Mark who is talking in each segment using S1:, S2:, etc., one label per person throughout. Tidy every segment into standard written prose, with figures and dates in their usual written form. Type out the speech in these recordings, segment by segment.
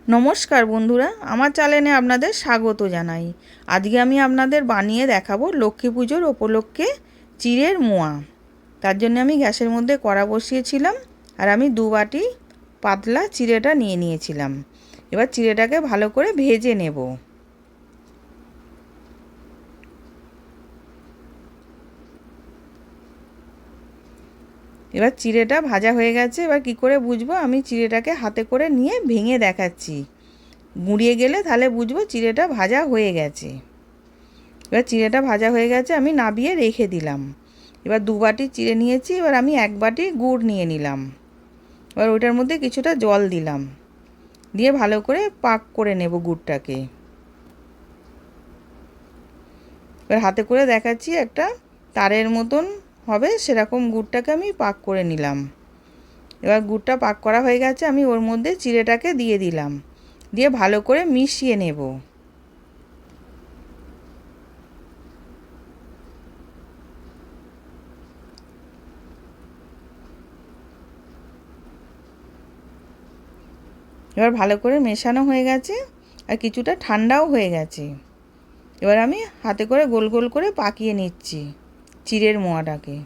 S1: নমস্কার বন্ধুরা, আমার চ্যানেলে আপনাদের স্বাগত জানাই। আজকে আমি আপনাদের বানিয়ে দেখাবো লক্ষ্মী পুজোর উপলক্ষে চিড়ের মোয়া। তার জন্য আমি গ্যাসের মধ্যে কড়া বসিয়েছিলাম আর আমি 2 বাটি পাতলা চিড়েটা নিয়ে নিয়েছিলাম। এবার চিড়েটাকে ভালো করে ভেজে নেব। এবার চিড়েটা ভাজা হয়ে গেছে। এবার কি করে বুঝবো? আমি চিড়েটাকে হাতে করে নিয়ে ভেঙে দেখাচ্ছি। গুঁড়িয়ে গেলে তাহলে বুঝবো চিড়েটা ভাজা হয়ে গেছে। এবার চিড়েটা ভাজা হয়ে গেছে, আমি নাবিয়ে রেখে দিলাম। এবার 2 বাটি চিড়ে নিয়েছি, এবার আমি 1 বাটি গুড় নিয়ে নিলাম। এবার ওটার মধ্যে কিছুটা জল দিলাম, দিয়ে ভালো করে পাক করে নেব গুড়টাকে। এবার হাতে করে দেখাচ্ছি, একটা তারের মতন হবে সেরকম গুড়টাকে আমি পাক করে নিলাম। এবার গুড়টা পাক করা হয়ে গেছে, আমি ওর মধ্যে চিড়েটাকে দিয়ে দিলাম, দিয়ে ভালো করে মিশিয়ে নেব। এবার ভালো করে মেশানো হয়ে গেছে আর কিছুটা ঠান্ডাও হয়ে গেছে। এবার আমি হাতে করে গোল গোল করে পাকিয়ে নিচ্ছি চিড়ের মোয়াটাকে।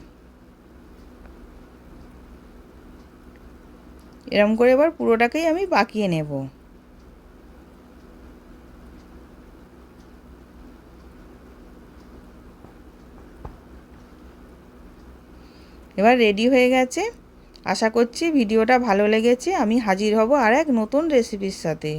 S1: এরকম করে এবার পুরোটাকেই আমি পাকিয়ে নেব। এবার রেডি হয়ে গেছে। আশা করছি ভিডিওটা ভালো লেগেছে। আমি হাজির হব আর এক নতুন রেসিপির সাথে।